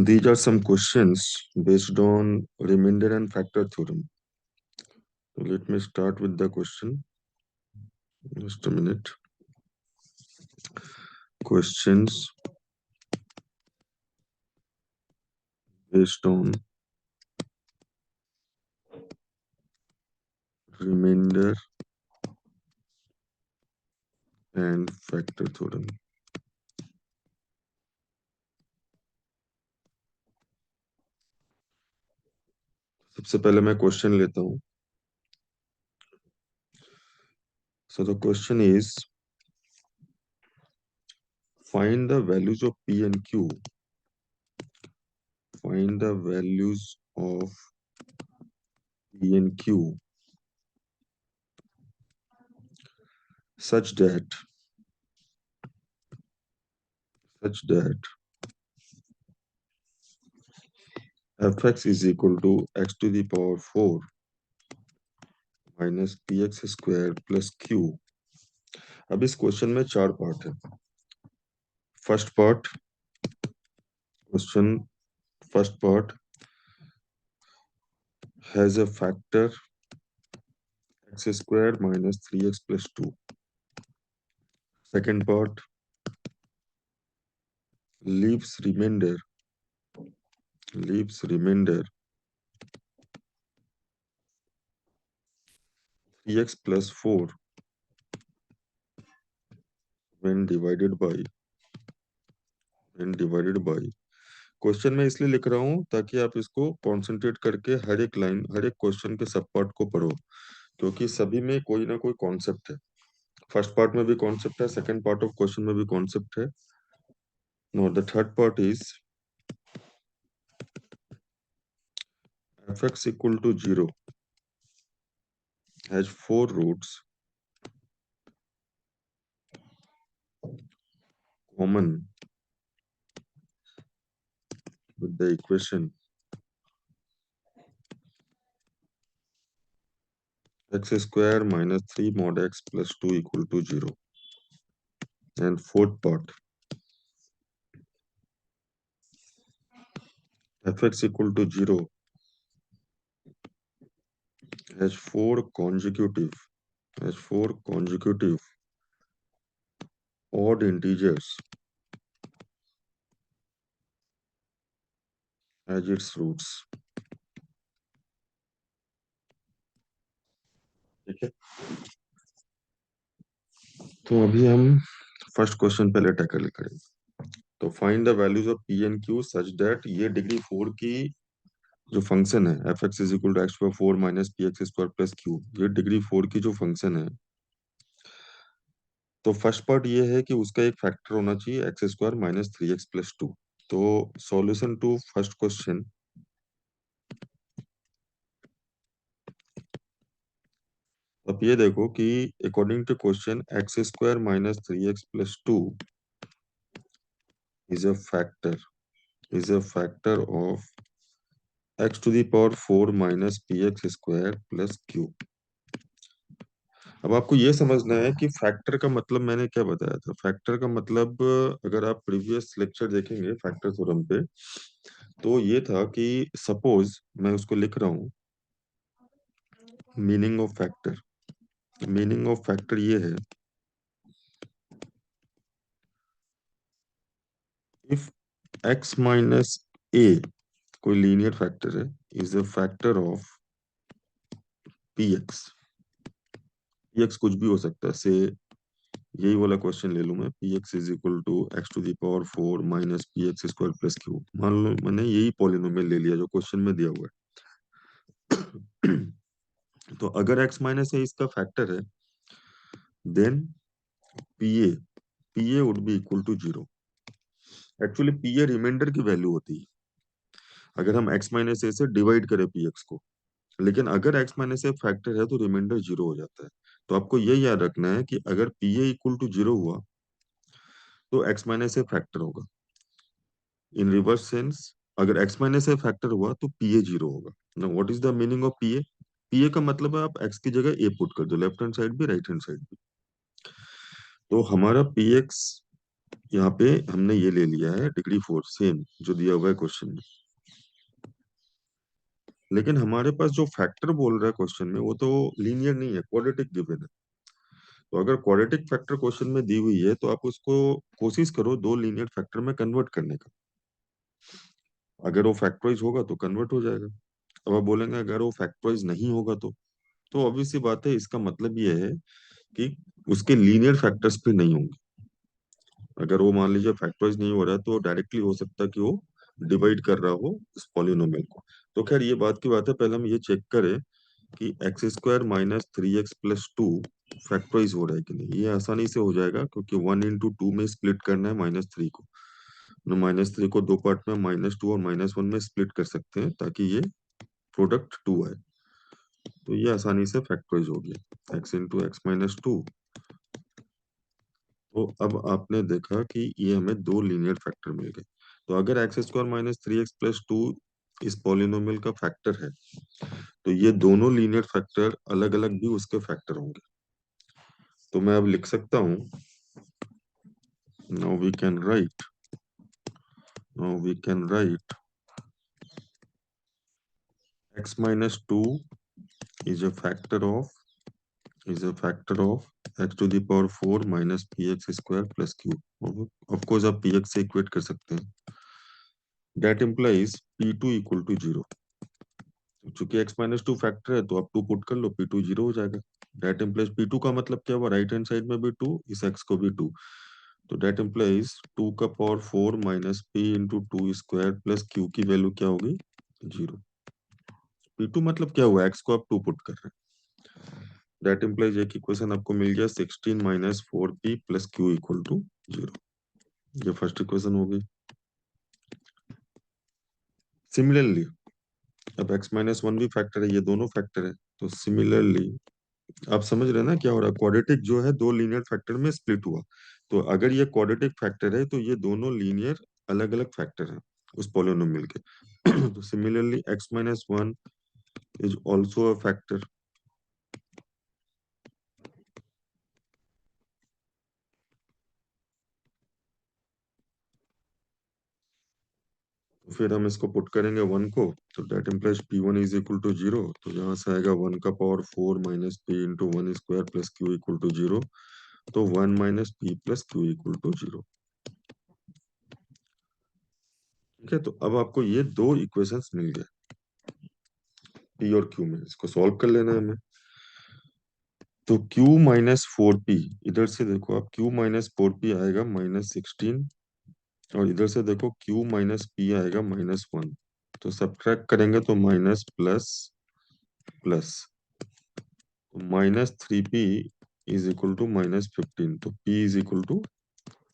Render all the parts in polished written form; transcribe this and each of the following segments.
These are some questions based on remainder and factor theorem. So let me start with the question. Just a minute. Questions based on remainder and factor theorem. सबसे पहले मैं question लेता हूँ. So the question is, find the values of P and Q. Find the values of P and Q such that fx is equal to x to the power 4 minus px square plus q. अब इस question में चार part है. First part question first part has a factor x square minus 3x plus 2. Second part leaves remainder 3x plus 4 when divided by question में इसलिए लिख रहा हूं ताकि आप इसको कॉन्सेंट्रेट करके हर एक लाइन हर एक क्वेश्चन के सब पार्ट को पढ़ो, क्योंकि सभी में कोई ना कोई कॉन्सेप्ट है. फर्स्ट पार्ट में भी कॉन्सेप्ट है, सेकंड पार्ट ऑफ क्वेश्चन में भी कॉन्सेप्ट है. Know the third part is fx equal to 0 has 4 roots common with the equation x square minus 3 mod x plus 2 equal to 0. And fourth part fx equal to 0 has 4 consecutive odd integers as its roots. ठीक है, तो अभी हम first question पहले tackle करेंगे. तो find the values of p and q such that ये degree 4 की जो फंक्शन है f x is equal to x power 4 minus p x square plus q, ये डिग्री 4 की जो फंक्शन है, तो फर्स्ट पार्ट ये है कि उसका एक फैक्टर होना चाहिए x square minus 3x plus 2. तो सॉल्यूशन टू फर्स्ट क्वेश्चन, अब ये देखो कि according to question x square minus 3x plus 2 is a factor of x to the power 4 minus p x square plus q. अब आपको ये समझना है कि फैक्टर का मतलब मैंने क्या बताया था. फैक्टर का मतलब अगर आप प्रीवियस लेक्चर देखेंगे फैक्टर थ्योरम पे, तो ये था कि सपोज मैं उसको लिख रहा हूं. मीनिंग ऑफ फैक्टर ये है, इफ x माइनस a कोई लीनियर फैक्टर है is a factor of px कुछ भी हो सकता है. से यही वाला क्वेश्चन ले लूं मैं, px is equal to x to the power 4 minus p x square plus q. मान लो मैंने यही पॉलिनोमियल ले लिया जो क्वेश्चन में दिया हुआ है. तो अगर x माइनस ए इसका फैक्टर है, then pa would be equal to 0. Actually pa remainder की वैल्यू होती है अगर हम x माइनस ए से डिवाइड करें px को, लेकिन अगर x माइनस ए फैक्टर है तो रिमाइंडर 0 हो जाता है. तो आपको ये याद रखना है कि अगर pa इक्वल टू 0 हुआ तो x माइनस ए फैक्टर होगा. इन रिवर्स सेंस, अगर x माइनस ए फैक्टर हुआ तो pa 0 होगा. ना what is the meaning of pa का मतलब है आप x की जगह a पुट कर दो, लेफ्ट हैंड साइड भी राइट हैंड साइड भी. तो हमारा px यहाँ पे हमने ये ले लिया है डिग्री 4 सेम जो दिया हुआ है क्वेश्चन में, लेकिन हमारे पास जो फैक्टर बोल रहा है क्वेश्चन में वो तो लीनियर नहीं है, क्वाड्रेटिक गिवन है। तो अगर क्वाड्रेटिक फैक्टर क्वेश्चन में दी हुई है तो आप उसको कोशिश करो दो लीनियर फैक्टर में कन्वर्ट करने का। अगर वो फैक्टराइज होगा तो कन्वर्ट हो जाएगा। अब आप बोलेंगे अगर वो फैक्टराइज नहीं होगा तो ऑब्वियस सी बात है, इसका मतलब ये है कि उसके लीनियर फैक्टर्स भी नहीं होंगे। अगर वो मान लीजिए फैक्टराइज नहीं हो रहा है तो डायरेक्टली हो सकता है कि वो डिवाइड कर रहा हो इस पॉलिनोमियल को। तो खैर ये बात की बात है, पहले हम ये चेक करें कि x square minus three x plus two factorise हो रहा है कि नहीं। ये आसानी से हो जाएगा क्योंकि 1 into 2 में स्प्लिट करना है -3 को। -3 को दो पार्ट में -2 और -1 में स्प्लिट कर सकते हैं ताकि ये प्रोडक्ट 2 आए। तो ये आसानी से फैक्टराइज हो गया, x into x-2। तो अब आपने देखा कि ये हमें दो लीनियर फैक्टर मिल गए। तो अगर x square minus three x plus to इस पॉलिनोमियल का फैक्टर है तो ये दोनों लीनियर फैक्टर अलग अलग भी उसके फैक्टर होंगे। तो मैं अब लिख सकता हूं, now we can write now we can write x minus 2 is a factor of x to the power 4 minus px square plus q। Of course आप px से इक्वेट कर सकते हैं। That implies p2 equal to 0। चूंकि x-2 factor है तो आप 2 put कर लो, p2 0 हो जाएगा। दैट इम्प्लाइज p2 का मतलब क्या हुआ, राइट हैंड साइड में भी 2, इस x को भी 2। तो दैट इम्प्लाइज 2 का power 4 minus p into two square plus q की वैल्यू क्या होगी, 0। p2 मतलब क्या हुआ, x को आप 2 पुट कर रहे हैं। दैट इम्प्लाइज एक इक्वेशन आपको मिल गया 16 minus 4p plus q equal to 0। ये फर्स्ट इक्वेशन होगी। सिमिलरली अब x-1 भी फैक्टर है, ये दोनों फैक्टर है। तो सिमिलरली आप समझ रहे हैं ना क्या हो रहा है, क्वाड्रेटिक जो है दो लीनियर फैक्टर में स्प्लिट हुआ। तो अगर ये क्वाड्रेटिक फैक्टर है तो ये दोनों लीनियर अलग अलग फैक्टर हैं उस पॉलिनोमियल के। तो similarly x-1 is also a factor. तो फिर हम इसको पुट करेंगे 1 को, तो that implies p1 is equal to 0। तो यहाँ से आएगा 1 का power 4 minus p into one square plus q equal to 0। तो 1 minus p plus q equal to 0। ठीक है, तो अब आपको ये दो इक्वेशंस मिल गए पी और क्यू में। इसको सॉल्व कर लेना है हमें। तो q माइनस 4p, इधर से देखो आप q माइनस 4p आएगा -16, और इधर से देखो q माइनस p आएगा -1। तो सब्ट्रैक्ट करेंगे तो माइनस प्लस प्लस, तो -3p इज इक्वल टू -15। तो p इज इक्वल टू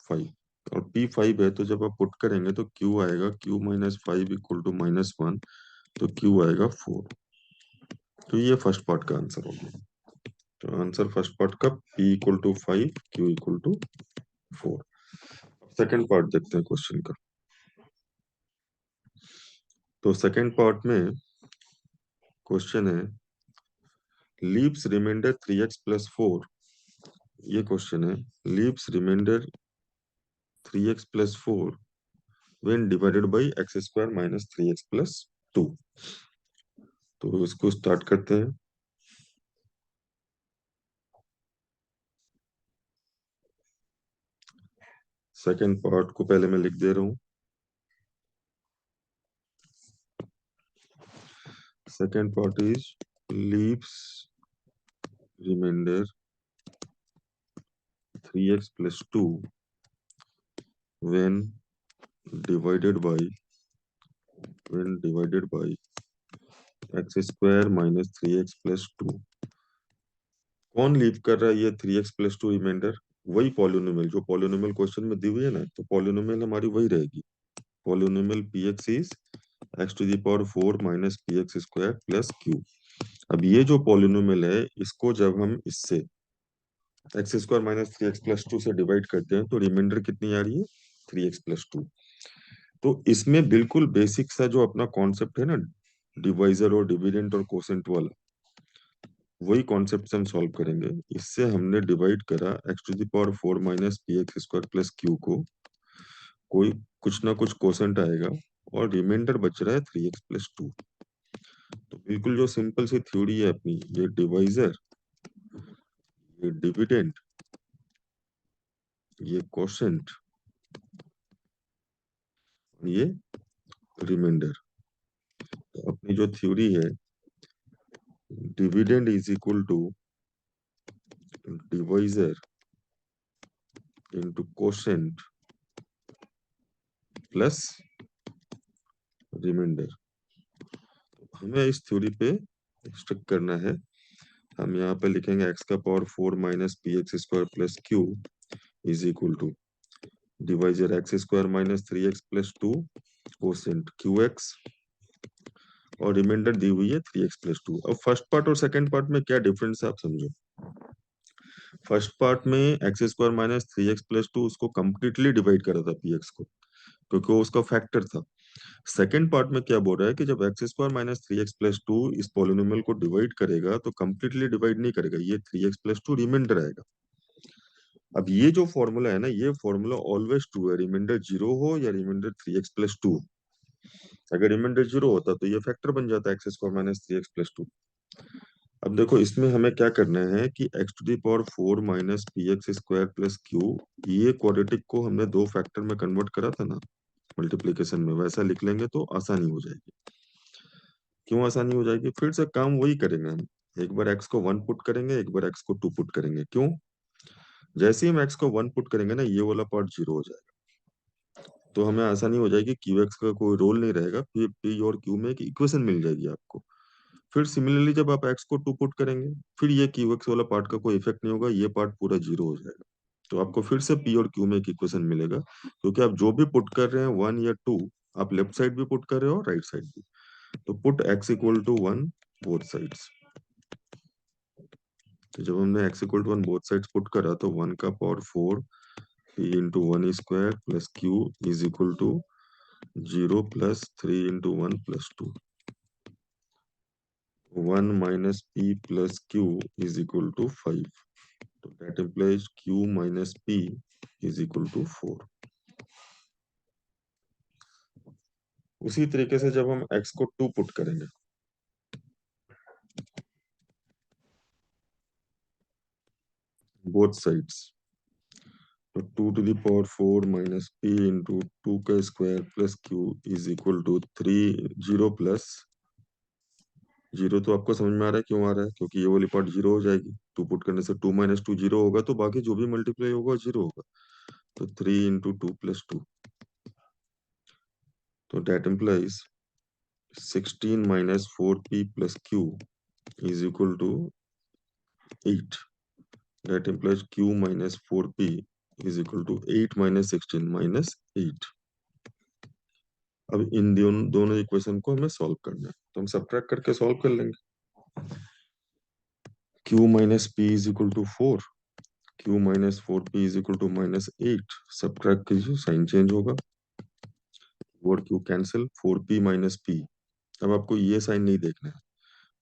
5, और p 5 है तो जब आप पुट करेंगे तो q आएगा q माइनस 5 इक्वल टू -1। तो q आएगा 4। तो ये फर्स्ट पार्ट का आंसर हो गया। तो आंसर फर्स्ट पार्ट का p equal to 5, q equal to 4। Second part देखते हैं क्वेश्चन का। तो सेकेंड पार्ट में क्वेश्चन है लीव्स रिमाइंडर 3x+4। ये क्वेश्चन है leaves remainder 3x+4 when divided by x square minus 3x+2। तो इसको स्टार्ट करते हैं। सेकेंड पार्ट को पहले मैं लिख दे रहा हूँ। Second part is leaves remainder 3x+2 when divided by x square minus 3x+2। कौन लीव कर रहा है ये 3x+2 रिमाइंडर, वही पॉलिनोमियल जो पॉलिनोमियल क्वेश्चन में दी हुई है ना। तो पॉलिनोमियल हमारी वही रहेगी, polynomial p x is x to the power 4 minus p x square plus q. अब ये जो पॉलिनोमियल है इसको जब हम इससे एक्स स्क्वायर माइनस 3x+2 से डिवाइड करते हैं तो रिमाइंडर कितनी आ रही है, 3x+2। तो इसमें बिल्कुल बेसिक सा जो अपना कॉन्सेप्ट है ना, डिवाइजर और डिविडेंड और कोसेंट वाला, वही कॉन्सेप्ट से हम सॉल्व करेंगे। इससे हमने डिवाइड करा x⁴ minus p x square plus Q को, कोई कुछ ना कुछ कोसेंट आएगा और रिमाइंडर बच रहा है 3x+2। तो बिल्कुल जो सिंपल सी थ्योरी है अपनी, ये डिवाइजर, ये डिविडेंड, ये कोसेंट, ये रिमाइंडर। तो अपनी जो थ्योरी है, dividend is equal to divisor into quotient plus remainder. हमें इस थ्योरी पे स्टिक करना है। हम यहाँ पे लिखेंगे x⁴ minus p x square plus q is equal to divisor x² minus 3x+2 quotient QX, और रिमाइंडर दी हुई है 3x+2। अब फर्स्ट पार्ट और सेकंड पार्ट में क्या डिफरेंस है आप समझो। फर्स्ट पार्ट में x² माइनस 3x+2 उसको कंप्लीटली डिवाइड करा था px को, क्योंकि वो उसका फैक्टर था। सेकंड पार्ट में क्या बोल रहा है कि जब x² माइनस 3x+2 इस पॉलिनोमियल को डिवाइड करेगा तो कंप्लीटली डिवाइड नहीं करेगा, ये 3x+2 रिमाइंडर आएगा। अब ये जो फॉर्मूला है ना, ये फॉर्मूला ऑलवेज ट्रू है, रिमाइंडर 0 हो या रिमाइंडर 3x+2। अगर रिमाइंडर 0 होता तो ये फैक्टर बन जाता x² माइनस 3x+2। अब देखो इसमें हमें क्या करना है कि x⁴ minus p x square plus q, ये क्वाड्रेटिक को हमने दो फैक्टर में कन्वर्ट करा था ना मल्टीप्लीकेशन में, वैसा लिख लेंगे तो आसानी हो जाएगी। क्यों आसानी हो जाएगी? फिर से काम वही करेंगे हम, एक बार x को 1 पुट करेंगे, एक बार x को 2 पुट करेंगे। क्यों? जैसे ही हम x को 1 पुट करेंगे ना, ये वाला पार्ट 0 हो जाएगा, तो हमें आसानी हो जाएगी, QX का कोई रोल नहीं रहेगा, फिर P और Q में एक इक्वेशन मिल जाएगी आपको। फिर सिमिलरली जब आप x को 2 पुट करेंगे, फिर ये QX वाला पार्ट का कोई इफेक्ट नहीं होगा, ये पार्ट पूरा 0 हो जाएगा। तो आपको फिर से P और Q में एक इक्वेशन मिलेगा, क्योंकि आप जो भी पुट कर रहे हैं 1 या 2, आप लेफ्ट साइड भी पुट कर रहे हो और राइट साइड भी। तो पुट x=1 बोथ साइड्स। तो जब हमने x=1 बोथ साइड्स पुट करा तो 1 का power 4 p into 1² plus q is equal to 0 plus 3 into 1 plus 2। 1 minus p plus q is equal to 5। तो that implies q minus p is equal to 4। उसी तरीके से जब हम x को 2 पुट करेंगे, बोथ साइड्स, तो 2⁴ माइनस p इंटू 2 का square plus q is equal to 3। 0 plus 0 तो आपको समझ में आ रहा है क्यों आ रहा है, क्योंकि ये वाली पार्ट 0 हो जाएगी। 2 पुट करने से 2 माइनस 2 0 होगा, तो बाकी जो भी मल्टीप्लाई होगा 0 होगा। तो 3 इंटू 2 प्लस 2, तो that implies 16 minus 4p plus q is equal to 8। That implies q minus 4p is equal to 8 minus 16 minus 8। अब इन दोनों इक्वेशन को हमें सॉल्व करना है, तो हम सब्ट्रैक्ट करके सॉल्व कर लेंगे। q minus p is equal to 4, q minus 4p is equal to minus 8। Subtract कीजिए, साइन चेंज होगा, और q cancel, 4p minus p। अब आपको ये साइन नहीं देखना है।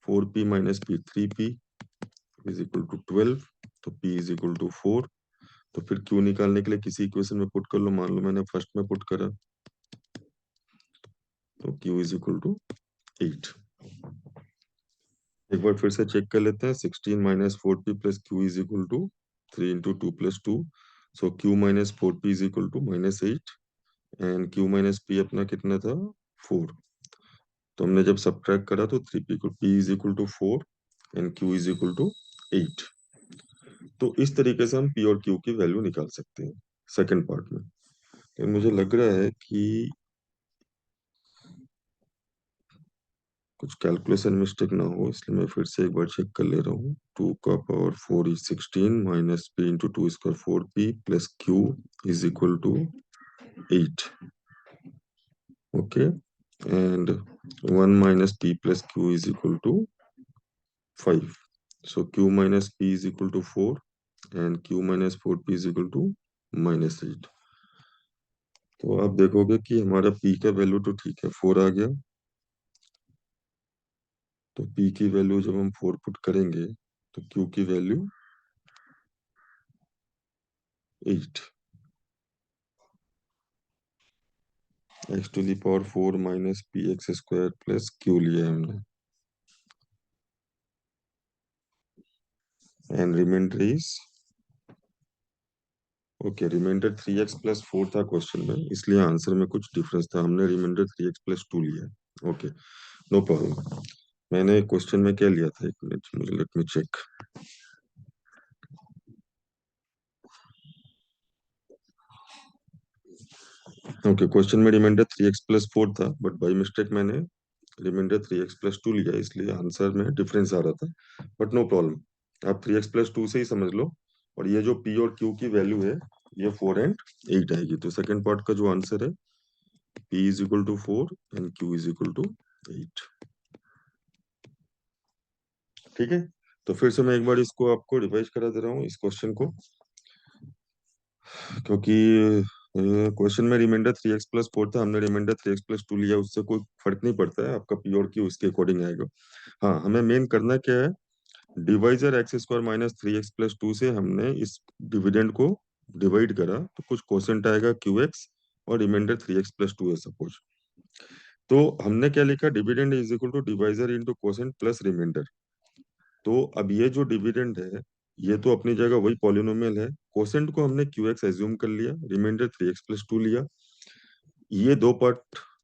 4p minus p 3p is equal to 12। तो p इज इक्वल टू 4। तो फिर q निकालने के लिए किसी इक्वेशन में पुट कर लो, मान लो मैंने फर्स्ट में पुट करा, तो q इज इक्वल टू 8। एक बार फिर से चेक कर लेते हैं। 16 minus 4p plus q is equal to 3 into 2 plus 2। So q minus 4p is equal to minus 8, and q minus p अपना कितना था? 4। तो हमने जब सब्ट्रैक्ट करा तो 3p को p is equal to 4 and q is equal to 8। तो इस तरीके से हम p और q की वैल्यू निकाल सकते हैं सेकंड पार्ट में। तो मुझे लग रहा है कि कुछ कैलकुलेशन मिस्टेक ना हो, इसलिए मैं फिर से एक बार चेक कर ले रहा हूँ। 2 का power 4 is 16 minus p into 2 square 4p plus q is equal to 8। Okay, and 1 minus p plus q is equal to 5। So q minus p is equal to 4 and q minus 4p is equal to minus 8। तो आप देखोगे कि हमारा p का value तो ठीक है, 4 आ गया। तो p की वैल्यू जब हम 4 पुट करेंगे तो क्यू की value 8। X to the power 4 minus p x square plus q लिया हमने, and remainder is, okay, remainder 3x+4 था क्वेश्चन में, इसलिए आंसर में कुछ डिफरेंस था, हमने रिमाइंडर 3x+2 लिया। Okay, no problem. मैंने क्वेश्चन में क्या लिया था, एक मिनट मुझे, let me check. Okay, question में रिमाइंडर 3x+4 था, बट बाई मिस्टेक मैंने रिमाइंडर 3x+2 लिया, इसलिए आंसर में डिफरेंस आ रहा था, बट नो प्रॉब्लम, आप 3x+2 से ही समझ लो। और ये जो p और q की वैल्यू है, ये 4 एंड 8 आएगी, तो सेकंड पार्ट का जो आंसर है, p is equal to 4 and q is equal to 8। ठीक है, तो फिर से मैं एक बार इसको आपको रिवाइज करा दे रहा हूँ इस क्वेश्चन को, क्योंकि क्वेश्चन में रिमाइंडर 3x+4 था, हमने रिमाइंडर 3x+2 लिया, उससे कोई फर्क नहीं पड़ता है, आपका पी और क्यू उसके अकॉर्डिंग आएगा। हाँ, हमें मेन करना क्या है, divisor x square minus 3x+2 से हमने इस डिविडेंड को डिवाइड करा, तो कुछ क्वोशेंट आएगा QX, और रिमाइंडर 3x+2 है सपोज। तो हमने क्या लिखा, dividend is equal to divisor into quotient plus remainder. तो अब ये जो डिविडेंड है, ये तो अपनी जगह वही पॉलिनोमियल है, क्वोशेंट को हमने QX एज्यूम कर लिया, रिमाइंडर 3x+2 लिया, ये दो पार्ट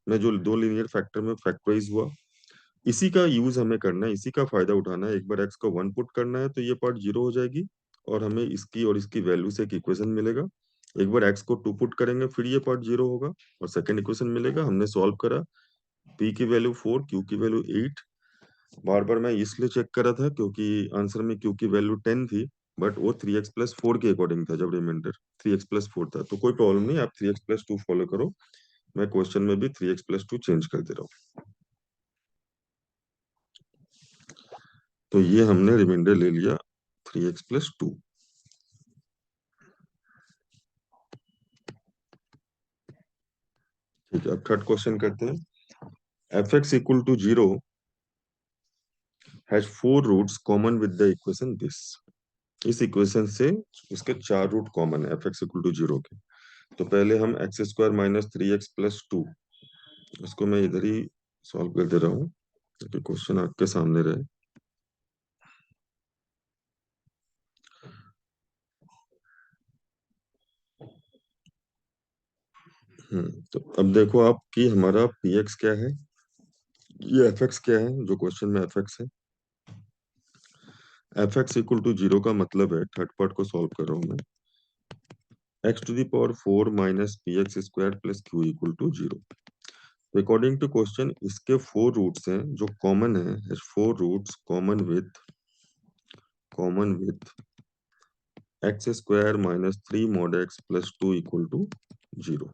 में जो दो लीनियर फैक्टर में फैक्टराइज हुआ, इसी का यूज हमें करना है, इसी का फायदा उठाना है। एक बार एक्स को 1 पुट करना है तो ये पार्ट 0 हो जाएगी, और हमें इसकी और इसकी वैल्यू से एक इक्वेशन मिलेगा। एक बार एक्स को 2 पुट करेंगे, फिर ये पार्ट 0 होगा, और सेकंड इक्वेशन मिलेगा। हमने सॉल्व करा, पी की वैल्यू 4, क्यू की वैल्यू 8। बार बार मैं इसलिए चेक करा था क्योंकि आंसर में क्यू की वैल्यू 10 थी, बट वो 3x+4 के अकॉर्डिंग था, जब रिमाइंडर 3x+4 था, तो कोई प्रॉब्लम नहीं, आप 3x+2 फॉलो करो, मैं क्वेश्चन में भी 3x+2 चेंज कर दे रहा हूँ। तो ये हमने रिमाइंडर ले लिया 3x+2। ठीक है, अब थर्ड क्वेश्चन करते हैं। F x equal to 0 has 4 roots common with the equation this. इस इक्वेशन से उसके 4 रूट कॉमन है एफ एक्स इक्वल टू 0 के। तो पहले हम एक्स स्क्वायर माइनस 3x+2, इसको मैं इधर ही सॉल्व कर दे रहा हूँ ताकि क्वेश्चन आपके सामने रहे। तो अब देखो आप कि हमारा पी एक्स क्या है, ये एफ एक्स क्या है, जो क्वेश्चन में एफ एक्स है। एफ एक्स इक्वल टू 0 का मतलब है, थर्ड पार्ट को सॉल्व कर रहा हूँ मैं, x to the power 4 minus p x square plus q equal to 0। According to question इसके 4 रूट्स हैं जो कॉमन है, 4 roots common with x square minus 3 mod x plus 2 equal to 0।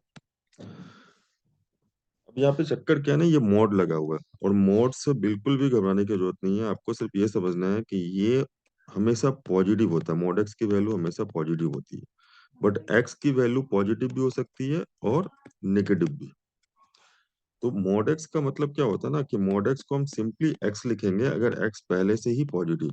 अब यहाँ पे चक्कर क्या है ना, ये मॉड लगा हुआ है, और मॉड से बिल्कुल भी घबराने की जरूरत नहीं है, आपको सिर्फ ये समझना है कि ये हमेशा पॉजिटिव होता है, मॉड एक्स की वैल्यू हमेशा पॉजिटिव होती है, बट एक्स की वैल्यू पॉजिटिव भी हो सकती है और नेगेटिव भी। तो मॉड एक्स का मतलब क्या होता है ना, कि मॉड एक्स को हम सिंपली एक्स लिखेंगे अगर एक्स पहले से ही पॉजिटिव,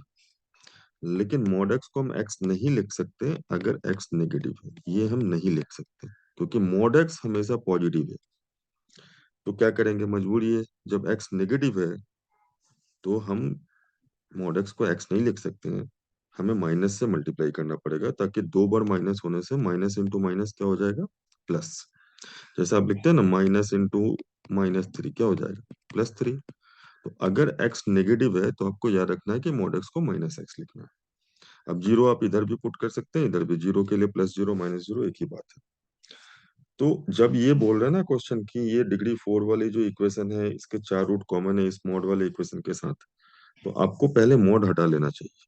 लेकिन मॉड एक्स को हम एक्स नहीं लिख सकते अगर एक्स नेगेटिव है, ये हम नहीं लिख सकते, क्योंकि मॉड एक्स हमेशा पॉजिटिव है। तो क्या करेंगे, मजबूरी है, जब एक्स नेगेटिव है तो हम मॉड एक्स को एक्स नहीं लिख सकते हैं, हमें माइनस से मल्टीप्लाई करना पड़ेगा, ताकि 2 बार माइनस होने से माइनस इंटू माइनस क्या हो जाएगा, प्लस। जैसे आप लिखते हैं ना, -3 क्या हो जाएगा, +3। तो अगर x नेगेटिव है तो आपको याद रखना है कि मॉड x को -x लिखना है। अब 0 आप इधर भी पुट कर सकते हैं, इधर भी 0 के लिए +0 -0 एक ही बात है। तो जब ये बोल रहे हैं ना क्वेश्चन की ये डिग्री 4 वाली जो इक्वेशन है, इसके 4 रूट कॉमन है इस मॉड वाले इक्वेशन के साथ, तो आपको पहले मॉड हटा लेना चाहिए।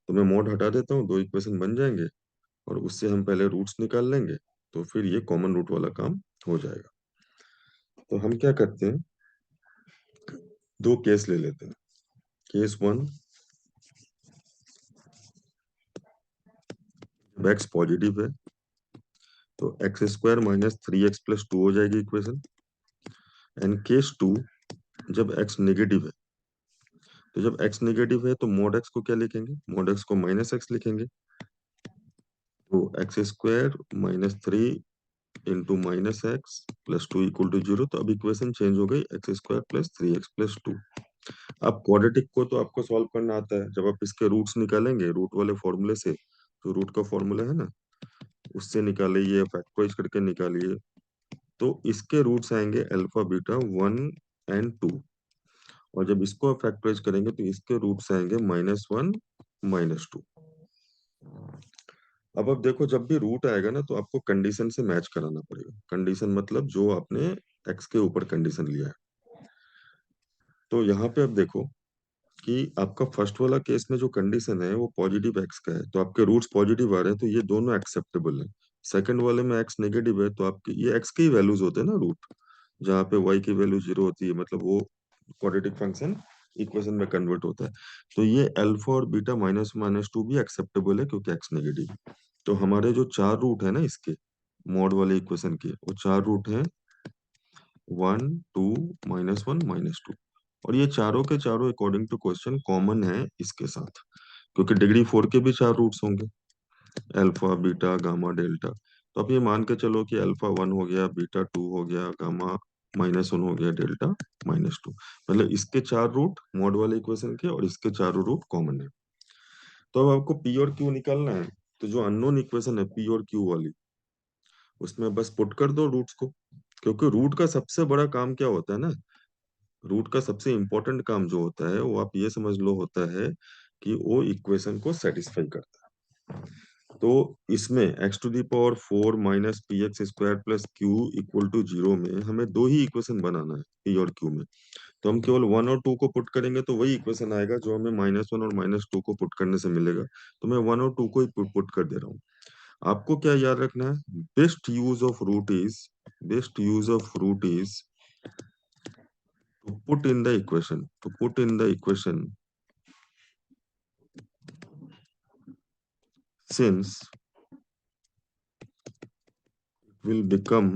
तो मैं मॉड हटा देता हूँ, 2 इक्वेशन बन जाएंगे, और उससे हम पहले रूट्स निकाल लेंगे, तो फिर ये कॉमन रूट वाला काम हो जाएगा। तो हम क्या करते हैं, 2 केस ले लेते हैं। केस 1, जब एक्स पॉजिटिव है तो एक्स स्क्वायर माइनस 3x+2 हो जाएगी इक्वेशन। एंड केस 2, जब एक्स नेगेटिव है, तो जब x नेगेटिव है तो मॉड x को क्या लिखेंगे, मॉड x को माइनस एक्स लिखेंगे। तो x square minus 3 into minus x plus 2 equal to 0। तो अब इक्वेशन चेंज हो गई, x square plus 3x plus 2। अब क्वाड्रेटिक को तो आपको सॉल्व करना आता है, जब आप इसके रूट्स निकालेंगे रूट वाले फॉर्मूले से, तो रूट का फॉर्मूला है ना, उससे निकालिए, फैक्टराइज करके निकालिए। तो इसके रूट्स आएंगे अल्फा बीटा 1 और 2, और जब इसको आप फैक्टराइज करेंगे तो इसके रूट्स आएंगे -1 -2। अब देखो, जब भी रूट आएगा ना तो आपको कंडीशन से मैच कराना पड़ेगा। कंडीशन मतलब जो आपने एक्स के ऊपर कंडीशन लिया है। तो यहाँ पे अब देखो कि आपका फर्स्ट वाला केस में जो कंडीशन है वो पॉजिटिव एक्स का है, तो आपके रूट्स पॉजिटिव आ रहे हैं, तो ये दोनों एक्सेप्टेबल है। सेकंड वाले में एक्स नेगेटिव है, तो आपके ये एक्स के ही वैल्यूज होते हैं ना रूट, जहाँ पे वाई की वैल्यू 0 होती है, मतलब वो क्वाड्रेटिक फंक्शन इक्वेशन में कन्वर्ट होता है। तो ये अल्फा और बीटा -1 -2 भी एक्सेप्टेबल है क्योंकि एक्स नेगेटिव है। तो हमारे जो चार रूट है ना इसके मॉड वाले इक्वेशन के, वो चार रूट हैं 1 2 -1 -2। और ये चारों के चारों अकॉर्डिंग टू क्वेश्चन कॉमन है इसके साथ, क्योंकि डिग्री 4 के भी चार रूट्स होंगे, अल्फा बीटा गामा डेल्टा। तो आप ये मान के चलो कि अल्फा 1 हो गया, बीटा 2 हो गया, गामा -1 हो गया, डेल्टा -2। मतलब इसके चार रूट मॉड वाले इक्वेशन के और इसके चारों रूट कॉमन है। तो अब आपको पी और क्यू निकालना है। तो जो अननोन इक्वेशन है पी और क्यू वाली, उसमें बस पुट कर दो रूट्स को, क्योंकि रूट का सबसे बड़ा काम क्या होता है ना, रूट का सबसे इंपॉर्टेंट काम जो होता है वो आप ये समझ लो होता है कि वो इक्वेशन को सेटिस्फाई करता है। तो इसमें x⁴ minus p x square plus q equal to 0 में हमें दो ही इक्वेशन बनाना है पी और क्यू में। तो हम केवल 1 और 2 को पुट करेंगे तो वही इक्वेशन आएगा जो हमें -1 और -2 को पुट करने से मिलेगा। तो मैं 1 और 2 को ही पुट कर दे रहा हूँ। आपको क्या याद रखना है, best use of root is to put in the equation since it will become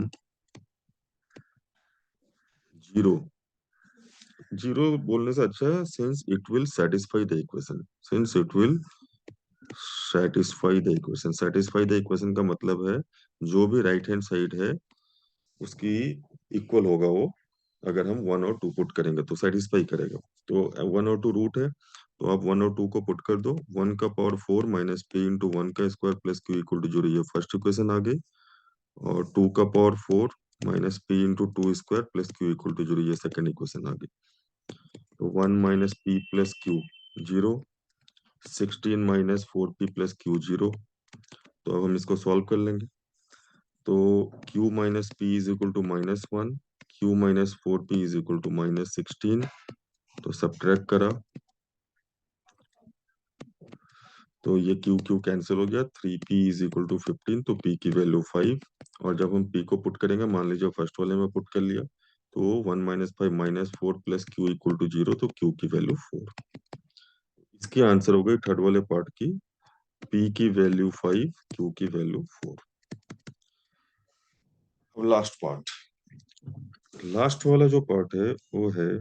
0। Zero बोलने से अच्छा है since it will satisfy the equation। since it will satisfy the equation। satisfy the equation का मतलब है जो भी राइट हैंड साइड है उसकी इक्वल होगा वो, अगर हम 1 और 2 पुट करेंगे तो सेटिस्फाई करेगा। तो 1 और 2 रूट है, तो आप 1 और 2 को पुट कर दो। 1 का पावर 4 माइनस पी इंटू 1 का square plus q equal to 0, ये फर्स्ट इक्वेशन आ गई। और 2 का power 4 minus p into 2 square plus q equal to 0, ये सेकंड इक्वेशन आ गई। तो 1 - p plus Q 0, 16 - 4p plus Q 0। तो अब हम इसको सॉल्व कर लेंगे। तो q minus p is equal to -1, q minus 4p is equal to -16। तो सब्ट्रैक्ट करा तो ये क्यू क्यू कैंसिल हो गया, 3p इज इक्वल टू 15। तो p की वैल्यू 5। और जब हम p को पुट करेंगे, मान लीजिए फर्स्ट वाले में पुट कर लिया, तो 1 - 5 - 4 प्लस क्यू इक्वल टू 0। तो q की वैल्यू 4। इसकी आंसर हो गई थर्ड वाले पार्ट की, p की वैल्यू 5, q की वैल्यू 4। अब लास्ट वाला जो पार्ट है वो है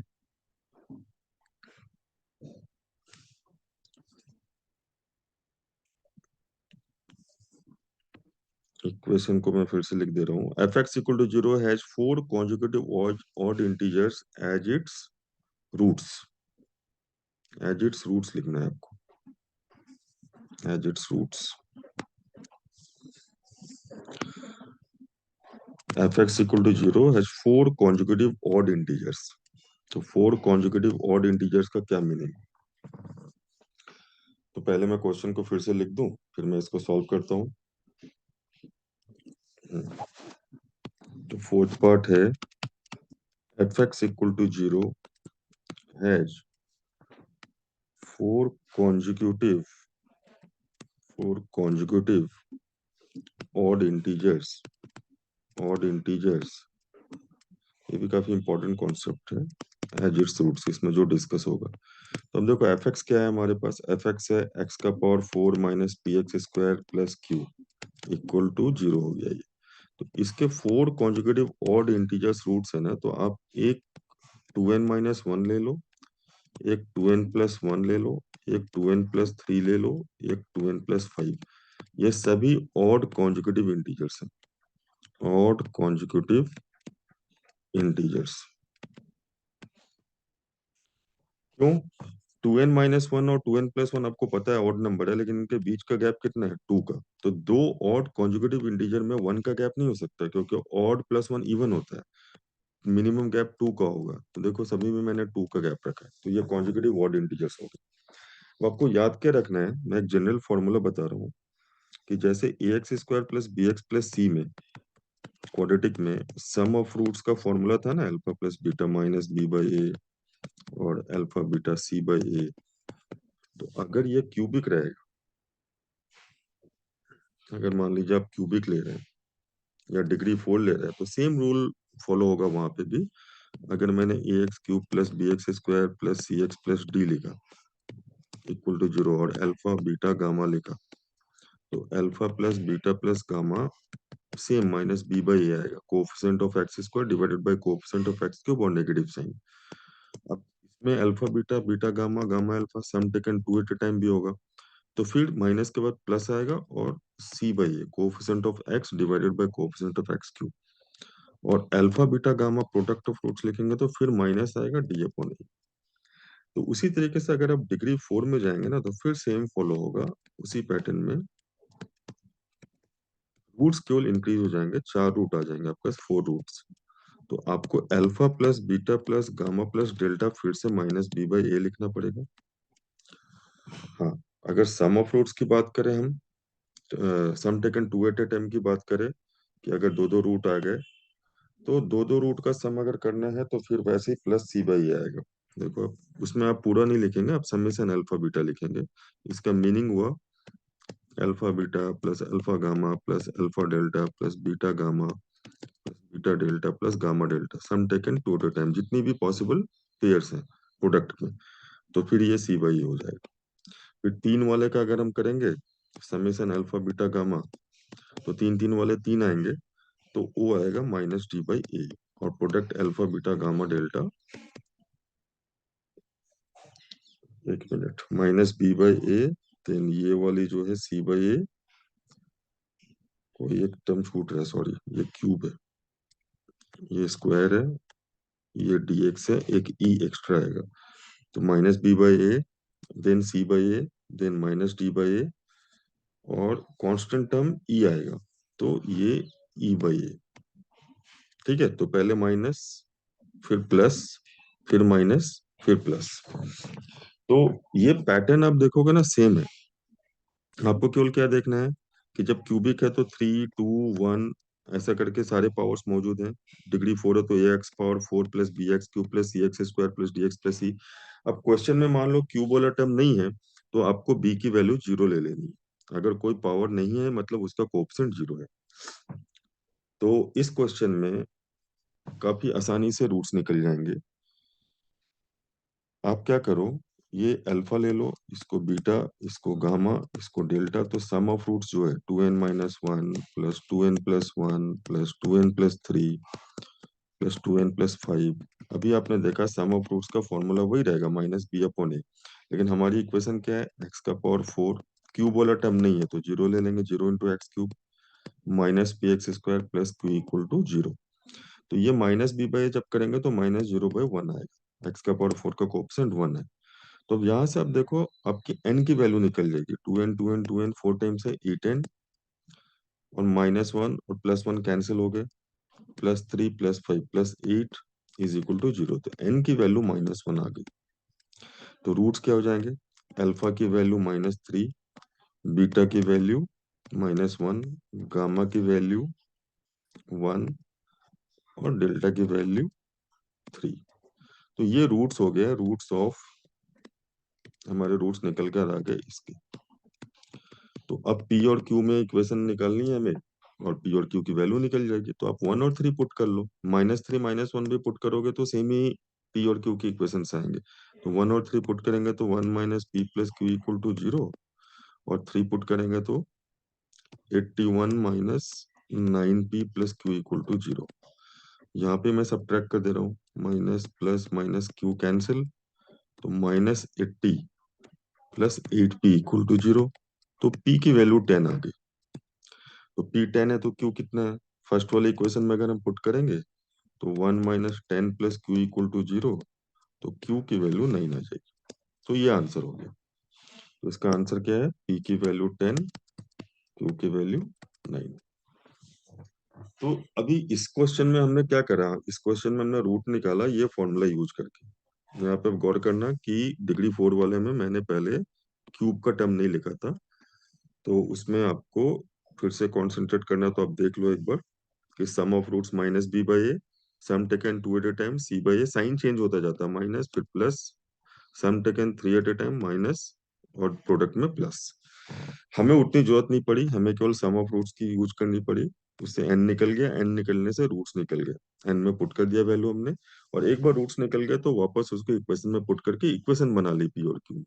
इक्वेशन को मैं फिर से लिख दे रहा हूँ। f(x = 0) has 4 consecutive odd integers as its roots लिखना है आपको, as its roots. f(x = 0) has 4 consecutive odd integers। तो 4 consecutive odd integers का क्या मीनिंग? तो पहले मैं क्वेश्चन को फिर से लिख दूं, फिर मैं इसको सॉल्व करता हूँ। तो फोर्थ पार्ट है f(x = 0) has 4 consecutive odd integers। ये भी काफी इंपॉर्टेंट कॉन्सेप्ट है, एज इट्स रूट्स, इसमें जो डिस्कस होगा। तो अब देखो f(x) क्या है हमारे पास, f(x) है x⁴ minus p x square plus q equal to 0 हो गया ये। तो इसके 4 कॉन्जुगेटिव ऑड इंटीजर्स रूट्स है ना, तो आप एक 2n - 1 ले लो, एक 2n+1 ले लो, एक 2n+3 ले लो, एक 2n+5। ये सभी ऑड कॉन्जुगेटिव इंटीजर्स हैं, ऑड कॉन्जुगेटिव इंटीजर्स। क्यों? 2n-1 और 2n+1 आपको पता है ऑड नंबर है, लेकिन इनके बीच का गैप कितना है? 2 का। तो दो ऑड कॉन्जुगेटिव इंटीजर में 1 का गैप नहीं हो सकता, क्योंकि ऑड प्लस 1 इवन होता है। मिनिमम गैप 2 का होगा। तो देखो सभी में मैंने 2 का गैप रखा है, तो ये कॉन्जुगेटिव ऑड इंटीजर्स हो गए। अब आपको याद क्या रखना है, मैं एक जनरल फॉर्मूला बता रहा हूँ कि जैसे ax² plus bx plus c में, क्वाड्रेटिक में, सम ऑफ रूट्स का फॉर्मूला था ना, alpha plus beta minus B by A और alpha beta C by A. तो अगर ये क्यूबिक रहेगा, अगर मान लीजिए आप क्यूबिक ले रहे हैं या डिग्री 4 ले रहे हैं, तो सेम रूल फॉलो होगा वहां पे भी। अगर मैंने ax³ plus bx² plus cx plus D लिखा इक्वल टू 0 और अल्फा बीटा गामा लिखा, तो alpha plus beta plus gamma same minus B by A आएगा, coefficient of X square divided by coefficient of X cube और negative sign. अब इसमें alpha beta beta gamma gamma alpha sum taken two at a time भी होगा, तो फिर minus के बाद प्लस आएगा और C by A coefficient of X divided by coefficient of X cube, और alpha beta gamma product of roots लिखेंगे तो फिर माइनस आएगा डी अपॉन ए। तो उसी तरीके से अगर आप डिग्री 4 में जाएंगे ना, तो फिर सेम फॉलो होगा उसी पैटर्न में। रूट्स केवल इंक्रीज हो जाएंगे, 4 रूट आ जाएंगे आपके पास, 4 रूट्स। तो आपको alpha plus beta plus gamma plus delta फिर से माइनस बी बाई ए लिखना पड़ेगा। हाँ, अगर सम ऑफ रूट्स की बात करें हम, sum taken two at a time की बात करें, कि अगर दो दो रूट आ गए, तो दो दो रूट का सम अगर करना है तो फिर वैसे ही प्लस सी बाई ए आएगा। देखो अब उसमें आप पूरा नहीं लिखेंगे, आप समेशन अल्फा बीटा लिखेंगे। इसका मीनिंग हुआ alpha beta plus alpha gamma plus alpha delta plus beta gamma plus beta delta plus gamma delta, sum taken two at a time, जितनी भी पॉसिबल पेयर्स हैं प्रोडक्ट में, तो फिर ये सी बाई हो जाएगा। फिर 3 वाले का अगर हम करेंगे समेशन अल्फा बीटा गामा, तो तीन तीन वाले 3 आएंगे, तो वो आएगा माइनस डी बाई ए, और product alpha beta gamma delta, एक minute, minus B by A, then ये वाली जो है सी बाई ए, कोई एक टर्म छूट रहा है, सॉरी, ये क्यूब है, ये स्क्वायर है, ये डी एक्स है, एक ई एक्स्ट्रा आएगा, तो minus B by A, then C by A, then minus D by A, और कांस्टेंट टर्म ई आएगा, तो ये ई बाई ए। ठीक है, तो पहले माइनस, फिर प्लस, फिर माइनस, फिर प्लस। तो ये पैटर्न आप देखोगे ना सेम है। आपको केवल क्या देखना है कि जब क्यूबिक है तो 3 2 1 ऐसा करके सारे पावर्स मौजूद हैं। डिग्री 4 है तो A X power 4 plus B X cube plus C X square plus D X plus C. अब क्वेश्चन में मान लो क्यूब वाला टर्म नहीं है, तो आपको बी की वैल्यू 0 ले लेनी है। अगर कोई पावर नहीं है मतलब उसका कोएफिशिएंट 0 है। तो इस क्वेश्चन में काफी आसानी से रूट्स निकल जाएंगे। आप क्या करो, ये अल्फा ले लो, इसको बीटा, इसको गामा, इसको डेल्टा, तो सम ऑफ रूट्स जो है 2n-1 plus 2n+1 plus 2n+3 plus 2n+5। अभी आपने देखा सम ऑफ रूट्स का फॉर्मूला वही रहेगा माइनस बी अपॉन ए, लेकिन हमारी इक्वेशन क्या है, एक्स का पावर 4, क्यूब वाला टर्म नहीं है तो 0 ले लेंगे, 0 × x³ minus p x square plus q equal to 0। तो ये माइनस बी बाई जब करेंगे तो माइनस 0/1 आएगा, एक्स का पावर 4 का कोएफिशिएंट 1 है। तो अब यहाँ से आप देखो आपकी n की वैल्यू निकल जाएगी, 2n 4 टाइम्स है 8n, और -1 और +1 कैंसिल हो गए, +3 +5 +8 इज इक्वल टू 0। तो n की वैल्यू -1 आ गई। तो रूट्स क्या हो जाएंगे, अल्फा की वैल्यू -3, बीटा की वैल्यू -1, गामा की वैल्यू 1, और डेल्टा की वैल्यू 3। तो ये रूट्स हो गए, रूट्स ऑफ, हमारे रूट्स निकल कर आ गए इसके। तो अब पी और क्यू में इक्वेशन निकालनी है हमें, और पी और क्यू की वैल्यू निकल जाएगी, तो आप 1 और 3 पुट कर लो, -3 -1 भी पुट करोगे तो सेम ही पी और क्यू की इक्वेशन आएंगे। तो 1 और 3 पुट करेंगे तो 1 minus p plus q equal to 0, और 3 पुट करेंगे तो 81 minus 9p plus q equal to 0। यहाँ पे मैं सब्ट्रैक्ट कर दे रहा हूँ, minus plus minus q cancel, तो -80 प्लस 8p इक्वल टू 0। तो p की वैल्यू 10 आ गई। तो p 10 है तो q कितना है? फर्स्ट वाले इक्वेशन में अगर हम पुट करेंगे तो 1 minus 10 plus q equal to 0। तो q की वैल्यू 9 आ जाएगी। तो ये आंसर हो गया। तो इसका आंसर क्या है? p की वैल्यू 10, q की वैल्यू 9। तो अभी इस क्वेश्चन में हमने क्या करा? इस क्वेश्चन में हमने रूट निकाला ये फॉर्मूला यूज करके। यहाँ पे गौर करना कि डिग्री 4 वाले में मैंने पहले क्यूब का टर्म नहीं लिखा था, तो उसमें आपको फिर से कंसंट्रेट करना है। तो आप देख लो एक बार कि sum of roots minus B by A, sum taken 2 at a time C by A, sign change होता जाता है, माइनस फिर plus, sum taken 3 at a time minus, और प्रोडक्ट में प्लस। हमें उतनी जरूरत नहीं पड़ी, हमें केवल सम ऑफ रूट्स की यूज करनी पड़ी। उससे एन निकल गया, एन निकलने से रूट्स निकल गया, एन में पुट कर दिया वैल्यू हमने। और एक बार रूट्स निकल गए तो वापस उसको इक्वेशन में पुट करके इक्वेशन बना ली पी और क्यू।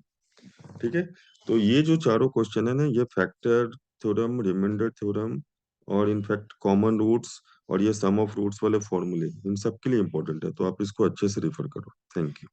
ठीक है। तो ये जो चारों क्वेश्चन है ना, ये फैक्टर थ्योरम, रिमाइंडर थ्योरम, और इनफैक्ट कॉमन रूट्स, और ये सम ऑफ रूट्स वाले फॉर्मूले, इन सब के लिए इंपॉर्टेंट है। तो आप इसको अच्छे से रिफर करो। Thank you.